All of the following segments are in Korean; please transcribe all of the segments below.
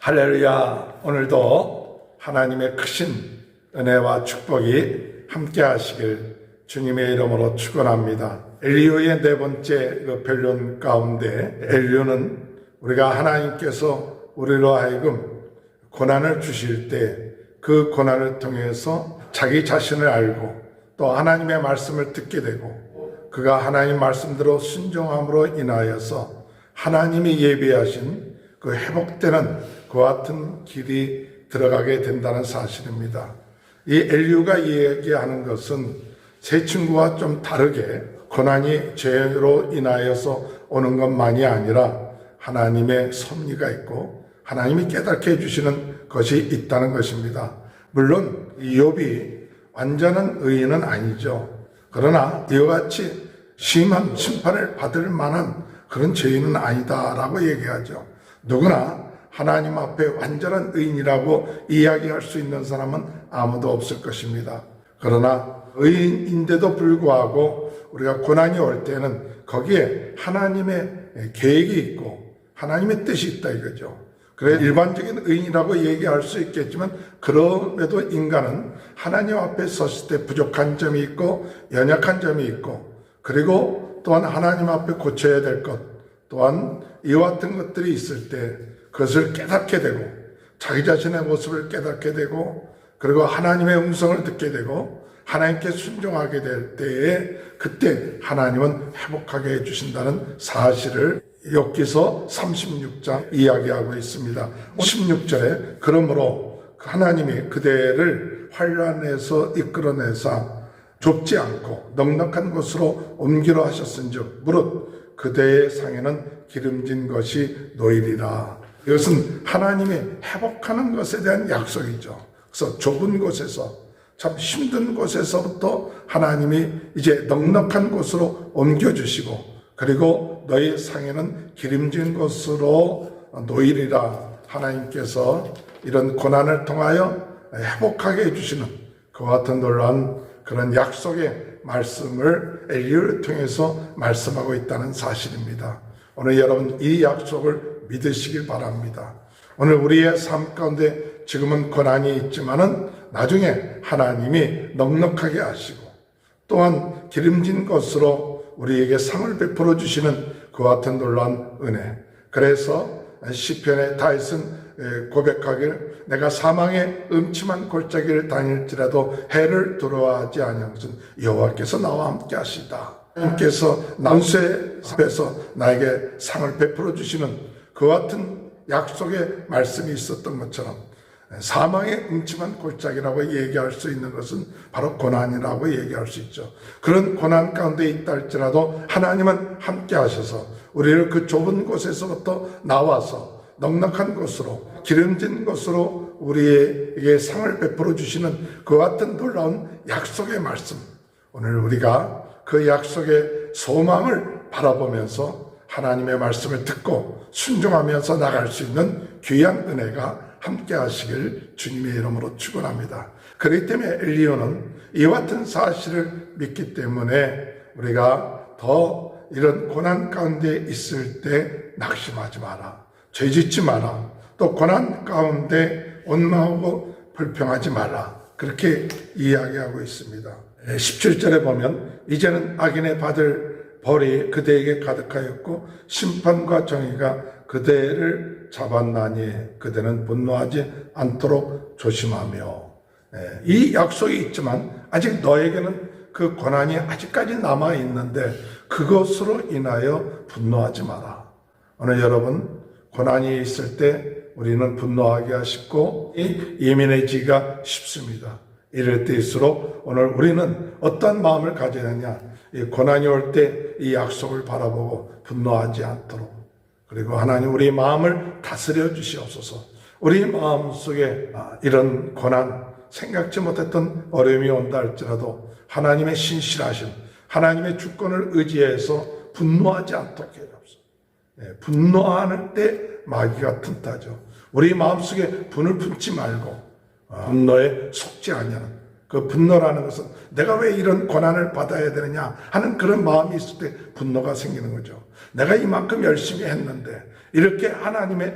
할렐루야. 오늘도 하나님의 크신 은혜와 축복이 함께 하시길 주님의 이름으로 축원합니다. 엘리야의 네 번째 변론 가운데 엘리야는 우리가 하나님께서 우리로 하여금 고난을 주실 때 그 고난을 통해서 자기 자신을 알고 또 하나님의 말씀을 듣게 되고 그가 하나님 말씀대로 순종함으로 인하여서 하나님이 예비하신 그 회복되는 그와 같은 길이 들어가게 된다는 사실입니다. 이 엘리야가 얘기하는 것은 세 친구와 좀 다르게 고난이 죄로 인하여서 오는 것만이 아니라 하나님의 섭리가 있고 하나님이 깨닫게 해주시는 것이 있다는 것입니다. 물론 이욥이 완전한 의인은 아니죠. 그러나 이와 같이 심한 심판을 받을 만한 그런 죄인은 아니다라고 얘기하죠. 누구나 하나님 앞에 완전한 의인이라고 이야기할 수 있는 사람은 아무도 없을 것입니다. 그러나 의인인데도 불구하고 우리가 고난이 올 때는 거기에 하나님의 계획이 있고 하나님의 뜻이 있다 이거죠. 그래 일반적인 의인이라고 얘기할 수 있겠지만 그럼에도 인간은 하나님 앞에 섰을 때 부족한 점이 있고 연약한 점이 있고 그리고 또한 하나님 앞에 고쳐야 될 것 또한 이와 같은 것들이 있을 때 그것을 깨닫게 되고 자기 자신의 모습을 깨닫게 되고 그리고 하나님의 음성을 듣게 되고 하나님께 순종하게 될 때에 그때 하나님은 회복하게 해주신다는 사실을 욥기서 36장 이야기하고 있습니다. 16절에 그러므로 하나님이 그대를 환난에서 이끌어내사 좁지 않고 넉넉한 곳으로 옮기려 하셨은즉 무릇 그대의 상에는 기름진 것이 놓이리라. 이것은 하나님이 회복하는 것에 대한 약속이죠. 그래서 좁은 곳에서 참 힘든 곳에서부터 하나님이 이제 넉넉한 곳으로 옮겨주시고 그리고 너희 상에는 기름진 것으로 놓이리라. 하나님께서 이런 고난을 통하여 회복하게 해주시는 그와 같은 놀라운 그런 약속의 말씀을 엘리야를 통해서 말씀하고 있다는 사실입니다. 오늘 여러분 이 약속을 믿으시길 바랍니다. 오늘 우리의 삶 가운데 지금은 고난이 있지만은 나중에 하나님이 넉넉하게 하시고 또한 기름진 것으로 우리에게 상을 베풀어 주시는 그와 같은 놀라운 은혜. 그래서 시편의 다윗은 고백하길 내가 사망의 음침한 골짜기를 다닐지라도 해를 두려워하지 아니한 것은 여호와께서 나와 함께 하시다. 하나님께서 난수의 앞에서 나에게 상을 베풀어 주시는 그와 같은 약속의 말씀이 있었던 것처럼 사망의 음침한 골짜기라고 얘기할 수 있는 것은 바로 고난이라고 얘기할 수 있죠. 그런 고난 가운데 있다 할지라도 하나님은 함께 하셔서 우리를 그 좁은 곳에서부터 나와서 넉넉한 곳으로 기름진 곳으로 우리에게 상을 베풀어 주시는 그와 같은 놀라운 약속의 말씀. 오늘 우리가 그 약속의 소망을 바라보면서 하나님의 말씀을 듣고 순종하면서 나갈 수 있는 귀한 은혜가 함께 하시길 주님의 이름으로 축원합니다. 그렇기 때문에 엘리야는 이와 같은 사실을 믿기 때문에 우리가 더 이런 고난 가운데 있을 때 낙심하지 마라. 죄짓지 마라. 또 고난 가운데 원망하고 불평하지 마라. 그렇게 이야기하고 있습니다. 17절에 보면 이제는 악인의 받을 벌이 그대에게 가득하였고 심판과 정의가 그대를 잡았나니 그대는 분노하지 않도록 조심하며. 이 약속이 있지만 아직 너에게는 그 고난이 아직까지 남아있는데 그것으로 인하여 분노하지 마라. 오늘 여러분 고난이 있을 때 우리는 분노하기가 쉽고 예민해지기가 쉽습니다. 이럴 때일수록 오늘 우리는 어떤 마음을 가져야 하냐. 이 고난이 올 때 이 약속을 바라보고 분노하지 않도록 그리고 하나님 우리 마음을 다스려 주시옵소서. 우리 마음속에 이런 고난 생각지 못했던 어려움이 온다 할지라도 하나님의 신실하신 하나님의 주권을 의지해서 분노하지 않도록 해주옵소서. 분노하는 때 마귀가 틈타죠. 우리 마음속에 분을 품지 말고 분노에 속지 아니하는 그 분노라는 것은 내가 왜 이런 고난을 받아야 되느냐 하는 그런 마음이 있을 때 분노가 생기는 거죠. 내가 이만큼 열심히 했는데 이렇게 하나님의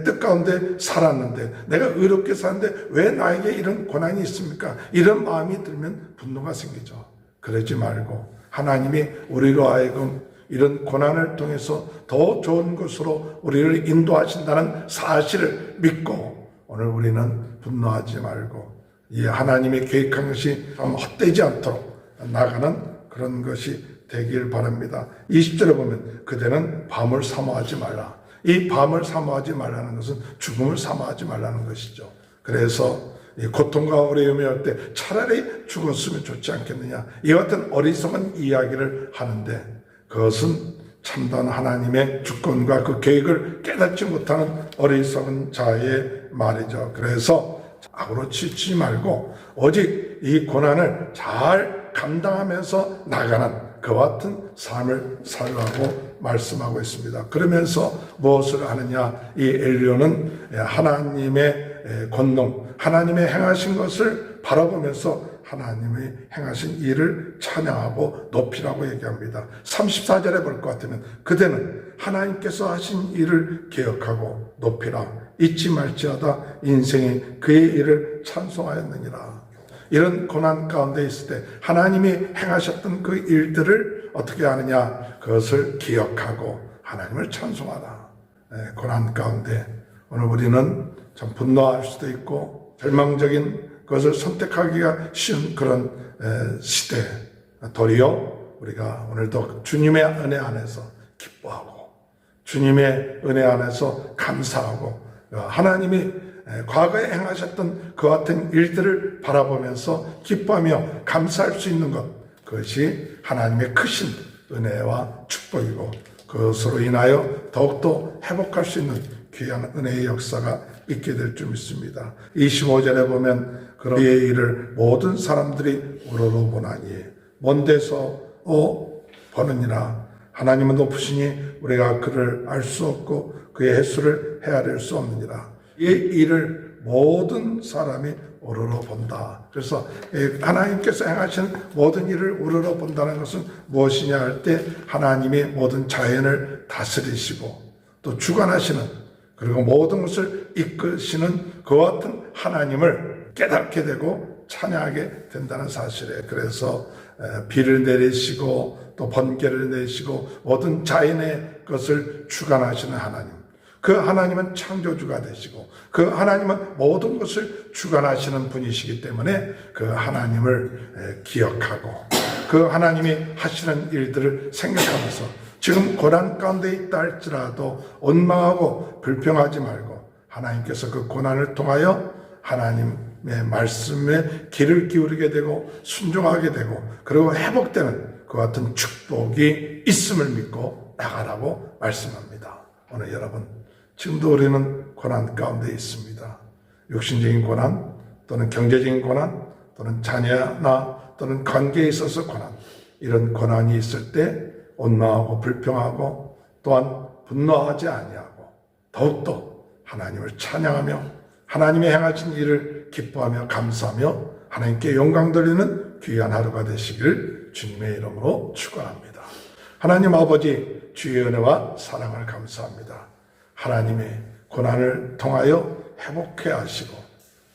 뜻 가운데 살았는데, 내가 의롭게 사는데 왜 나에게 이런 고난이 있습니까? 이런 마음이 들면 분노가 생기죠. 그러지 말고 하나님이 우리로 하여금 이런 고난을 통해서 더 좋은 것으로 우리를 인도하신다는 사실을 믿고, 오늘 우리는 분노하지 말고 이 하나님의 계획한 것이 헛되지 않도록 나가는 그런 것이 되길 바랍니다. 20절에 보면 그대는 밤을 사모하지 말라. 이 밤을 사모하지 말라는 것은 죽음을 사모하지 말라는 것이죠. 그래서 이 고통과 어려움이 올 때 차라리 죽었으면 좋지 않겠느냐, 이 같은 어리석은 이야기를 하는데, 그것은 참된 하나님의 주권과 그 계획을 깨닫지 못하는 어리석은 자의 말이죠. 그래서 악으로 치지 말고 오직 이 고난을 잘 감당하면서 나가는 그와 같은 삶을 살라고 말씀하고 있습니다. 그러면서 무엇을 하느냐, 이 엘리야는 하나님의 권능, 하나님의 행하신 것을 바라보면서 하나님의 행하신 일을 찬양하고 높이라고 얘기합니다. 34절에 볼 것 같으면 그대는 하나님께서 하신 일을 기억하고 높이라. 잊지 말지어다 인생이 그의 일을 찬송하였느니라. 이런 고난 가운데 있을 때 하나님이 행하셨던 그 일들을 어떻게 하느냐, 그것을 기억하고 하나님을 찬송하라. 고난 가운데 오늘 우리는 참 분노할 수도 있고 절망적인 것을 선택하기가 쉬운 그런 시대, 도리어 우리가 오늘도 주님의 은혜 안에서 기뻐하고 주님의 은혜 안에서 감사하고 하나님이 과거에 행하셨던 그 같은 일들을 바라보면서 기뻐하며 감사할 수 있는 것, 그것이 하나님의 크신 은혜와 축복이고, 그것으로 인하여 더욱더 회복할 수 있는 귀한 은혜의 역사가 있게 될 줄 믿습니다. 25절에 보면 그의 일을 모든 사람들이 우러러보나니 먼 데서 보느니라. 하나님은 높으시니 우리가 그를 알 수 없고 그의 횟수를 헤아릴 수 없느니라. 이 일을 모든 사람이 우러러본다. 그래서 하나님께서 행하신 모든 일을 우러러본다는 것은 무엇이냐 할 때, 하나님이 모든 자연을 다스리시고 또 주관하시는, 그리고 모든 것을 이끄시는 그 같은 하나님을 깨닫게 되고 찬양하게 된다는 사실에, 그래서 비를 내리시고 또 번개를 내시고 모든 자연의 것을 주관하시는 하나님, 그 하나님은 창조주가 되시고 그 하나님은 모든 것을 주관하시는 분이시기 때문에 그 하나님을 기억하고 그 하나님이 하시는 일들을 생각하면서 지금 고난 가운데 있다 할지라도 원망하고 불평하지 말고 하나님께서 그 고난을 통하여 하나님의 말씀에 귀를 기울이게 되고 순종하게 되고 그리고 회복되는 그 같은 축복이 있음을 믿고 나가라고 말씀합니다. 오늘 여러분, 지금도 우리는 고난 가운데 있습니다. 육신적인 고난 또는 경제적인 고난 또는 자녀나 또는 관계에 있어서 고난, 이런 고난이 있을 때 원망하고 불평하고 또한 분노하지 아니하고 더욱더 하나님을 찬양하며 하나님의 행하신 일을 기뻐하며 감사하며 하나님께 영광 돌리는 귀한 하루가 되시길 주님의 이름으로 축원합니다. 하나님 아버지, 주의 은혜와 사랑을 감사합니다. 하나님의 고난을 통하여 회복해 하시고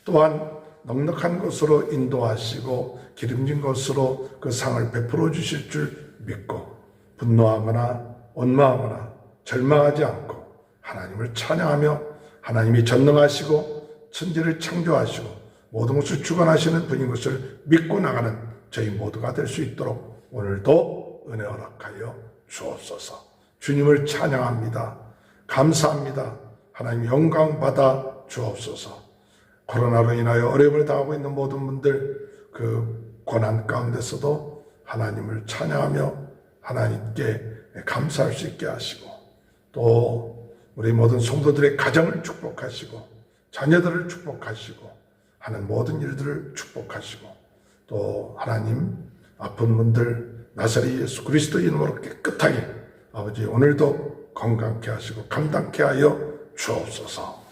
또한 넉넉한 것으로 인도하시고 기름진 것으로 그 상을 베풀어 주실 줄 믿고 분노하거나 원망하거나 절망하지 않고 하나님을 찬양하며 하나님이 전능하시고 천지를 창조하시고 모든 것을 주관하시는 분인 것을 믿고 나가는 저희 모두가 될 수 있도록 오늘도 은혜 허락하여 주옵소서. 주님을 찬양합니다. 감사합니다. 하나님 영광 받아 주옵소서. 코로나로 인하여 어려움을 당하고 있는 모든 분들, 그 고난 가운데서도 하나님을 찬양하며 하나님께 감사할 수 있게 하시고 또 우리 모든 성도들의 가정을 축복하시고 자녀들을 축복하시고 하는 모든 일들을 축복하시고 또 하나님 아픈 분들 나사렛 예수 그리스도 이름으로 깨끗하게 아버지 오늘도 건강케 하시고 감당케 하여 주옵소서.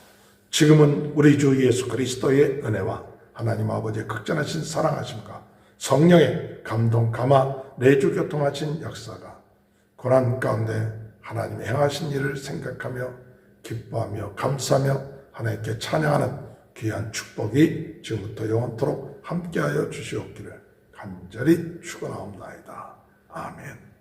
지금은 우리 주 예수 그리스도의 은혜와 하나님 아버지의 극전하신 사랑하심과 성령의 감동 감화 내주 교통하신 역사가 고난 가운데 하나님의 행하신 일을 생각하며 기뻐하며 감사하며 하나님께 찬양하는 귀한 축복이 지금부터 영원토록 함께하여 주시옵기를 간절히 축원하옵나이다. 아멘.